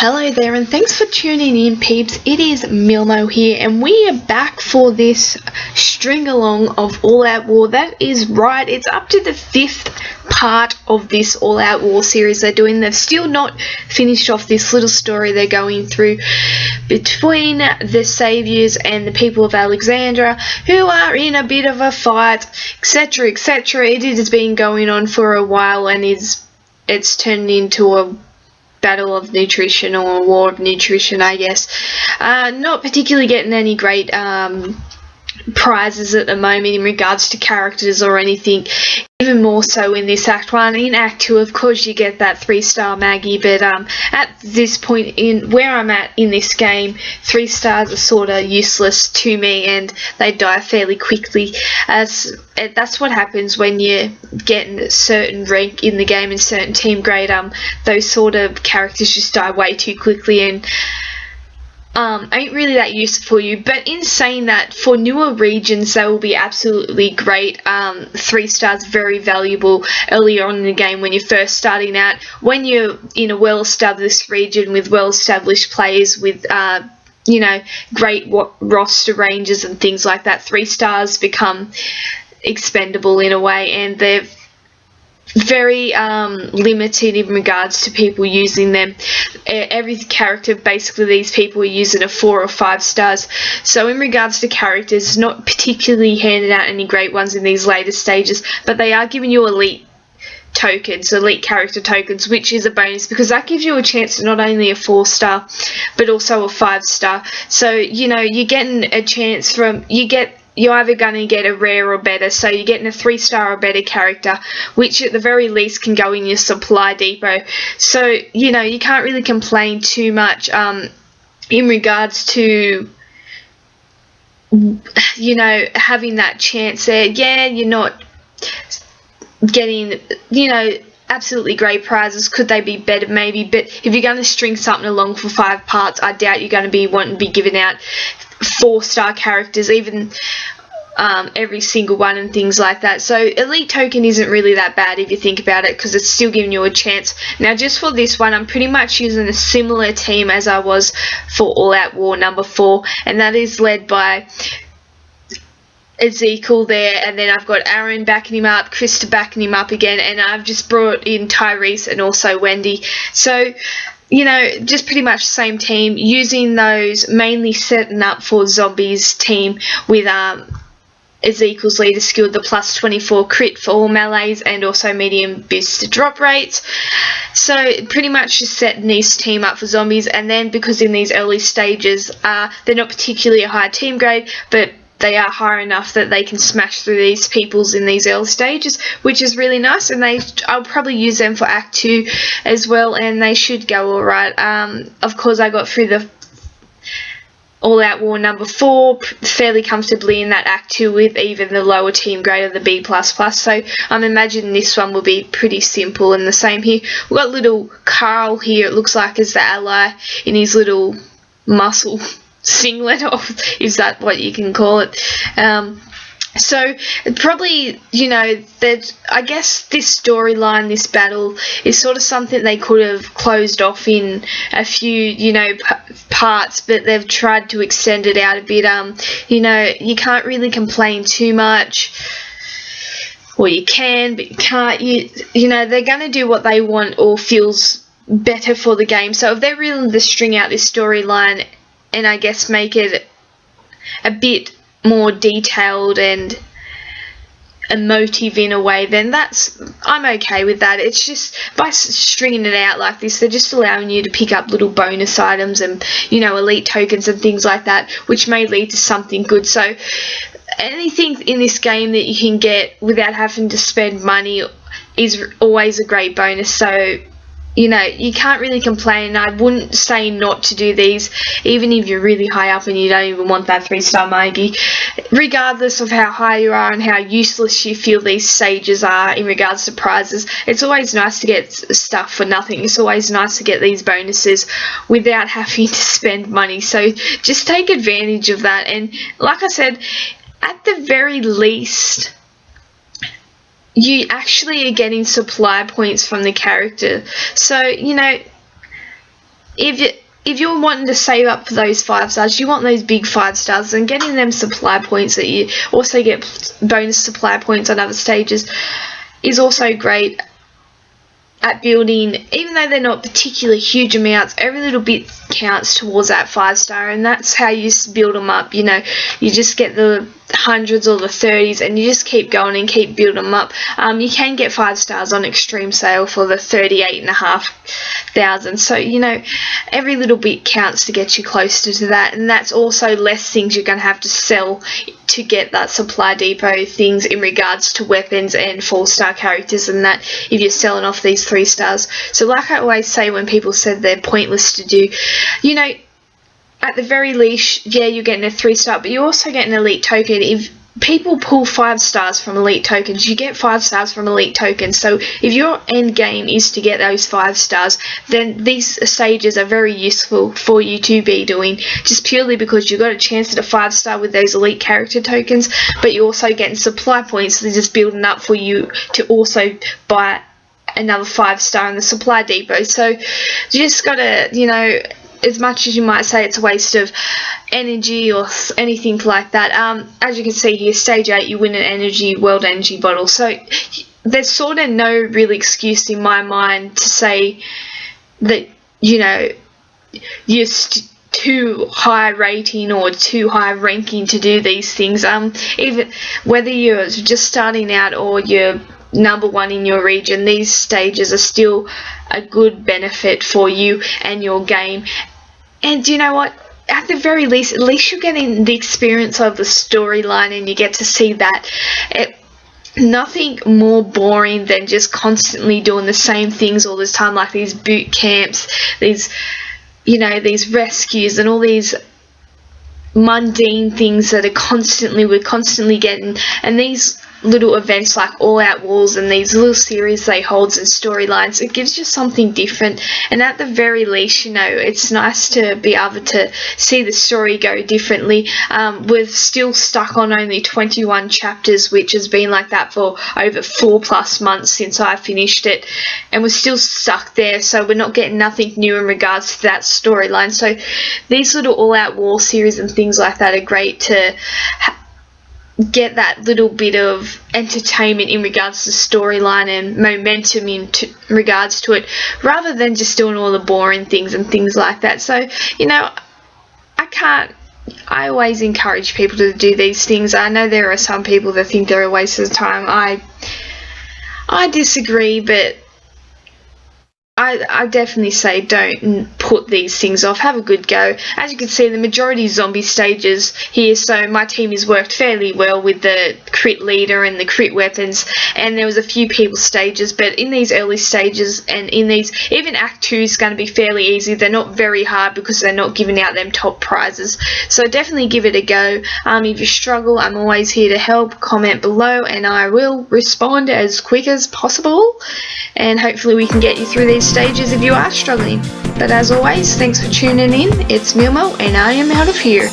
Hello there, and thanks for tuning in, peeps. It is Milmo here, and we are back for this string along of All Out War. That is right, it's up to the 5th part of this All Out War series they're doing. They've still not finished off this little story they're going through between the Saviours and the people of Alexandria, who are in a bit of a fight, etc., etc. It has been going on for a while, and it's turned into a battle of nutrition, or a war of nutrition, I guess. Not particularly getting any great prizes at the moment in regards to characters or anything. Even more so in this Act 1. In Act 2, of course, you get that 3-star Maggie, but at this point in where I'm at in this game, 3 stars are sort of useless to me, and they die fairly quickly, as that's what happens when you get a certain rank in the game and certain team grade. Those sort of characters just die way too quickly and ain't really that useful for you. But in saying that, for newer regions, they will be absolutely great. 3 stars very valuable earlier on in the game when you're first starting out. When you're in a well-established region with well-established players with great roster ranges and things like that, 3 stars become expendable in a way, and they're very limited in regards to people using them. Every character, basically, these people are using a 4 or 5 stars. So in regards to characters, not particularly handed out any great ones in these later stages, but they are giving you elite tokens, elite character tokens, which is a bonus because that gives you a chance to not only a 4-star but also a 5-star. So you're getting a chance from you're either going to get a rare or better, so you're getting a 3-star or better character, which at the very least can go in your supply depot. So, you can't really complain too much in regards to, having that chance there. Yeah, you're not getting, absolutely great prizes. Could they be better? Maybe, but if you're going to string something along for 5 parts, I doubt you're going to be wanting to be giving out 4-star characters, even every single one and things like that. So elite token isn't really that bad if you think about it, because it's still giving you a chance. Now just for this one, I'm pretty much using a similar team as I was for All Out War number 4, and that is led by Ezekiel there, and then I've got Aaron backing him up, Krista backing him up again, and I've just brought in Tyrese and also Wendy. So just pretty much the same team, using those, mainly setting up for Zombies team with Ezekiel's leader skill, the plus 24 crit for all melees and also medium booster drop rates. So pretty much just setting this team up for Zombies, and then because in these early stages they're not particularly a high team grade, but they are high enough that they can smash through these peoples in these early stages, which is really nice, and I'll probably use them for Act 2 as well, and they should go alright. Of course, I got through the All Out War number 4 fairly comfortably in that Act 2 with even the lower team grade of the B++, so I'm imagining this one will be pretty simple. And the same here. We've got little Carl here, it looks like, as the ally in his little muscle singlet, or is that what you can call it? So probably, that I guess this storyline, this battle, is sort of something they could have closed off in a few, parts, but they've tried to extend it out a bit. You can't really complain too much. Well, you can, but you can't. They're going to do what they want or feels better for the game. So if they're willing to string out this storyline and I guess make it a bit more detailed and emotive in a way, then I'm okay with that. It's just by stringing it out like this, they're just allowing you to pick up little bonus items and elite tokens and things like that, which may lead to something good. So anything in this game that you can get without having to spend money is always a great bonus. So you can't really complain. I wouldn't say not to do these, even if you're really high up and you don't even want that 3-star Maggie. Regardless of how high you are and how useless you feel these stages are in regards to prizes, it's always nice to get stuff for nothing. It's always nice to get these bonuses without having to spend money. So just take advantage of that. And like I said, at the very least, you actually are getting supply points from the character. So, if you're wanting to save up for those 5 stars, you want those big 5 stars, and getting them supply points that you also get bonus supply points on other stages is also great at building. Even though they're not particularly huge amounts, every little bit counts towards that 5 star, and that's how you build them up. You know, you just get the hundreds or the 30s, and you just keep going and keep building them up. You can get 5 stars on extreme sale for the 38,500. So you know, every little bit counts to get you closer to that, and that's also less things you're going to have to sell to get that supply depot things in regards to weapons and 4-star characters, and that if you're selling off these 3 stars. So like I always say when people said they're pointless to do, you know, at the very least, yeah, you're getting a 3-star, but you also get an elite token. If people pull 5 stars from elite tokens, you get 5 stars from elite tokens. So if your end game is to get those 5 stars, then these stages are very useful for you to be doing, just purely because you got a chance at a 5 star with those elite character tokens, but you're also getting supply points. So they're just building up for you to also buy another 5 star in the supply depot. So you just gotta, you know, as much as you might say it's a waste of energy or anything like that, as you can see here, stage 8, you win an world energy bottle. So there's sort of no real excuse in my mind to say that, you know, you're too high rating or too high ranking to do these things. Even whether you're just starting out or you're number 1 in your region, these stages are still a good benefit for you and your game. And you know what? At the very least, at least you're getting the experience of the storyline, and you get to see that. Nothing more boring than just constantly doing the same things all this time, like these boot camps, these, you know, these rescues and all these mundane things that we're constantly getting. And these little events like All Out Wars and these little series they hold and storylines, it gives you something different. And at the very least, you know, it's nice to be able to see the story go differently. We're still stuck on only 21 chapters, which has been like that for over 4+ months since I finished it, and we're still stuck there, so we're not getting nothing new in regards to that storyline. So these little All Out War series and things like that are great to get that little bit of entertainment in regards to storyline and momentum in regards to it, rather than just doing all the boring things and things like that. So, you know, I always encourage people to do these things. I know there are some people that think they're a waste of time. I disagree, but I definitely say don't put these things off. Have a good go. As you can see, the majority zombie stages here, so my team has worked fairly well with the crit leader and the crit weapons, and there was a few people stages, but in these early stages and in these, even Act 2 is going to be fairly easy. They're not very hard because they're not giving out them top prizes, so definitely give it a go. If you struggle, I'm always here to help. Comment below and I will respond as quick as possible, and hopefully we can get you through these stages if you are struggling. But as always, thanks for tuning in. It's Milmo, and I am out of here.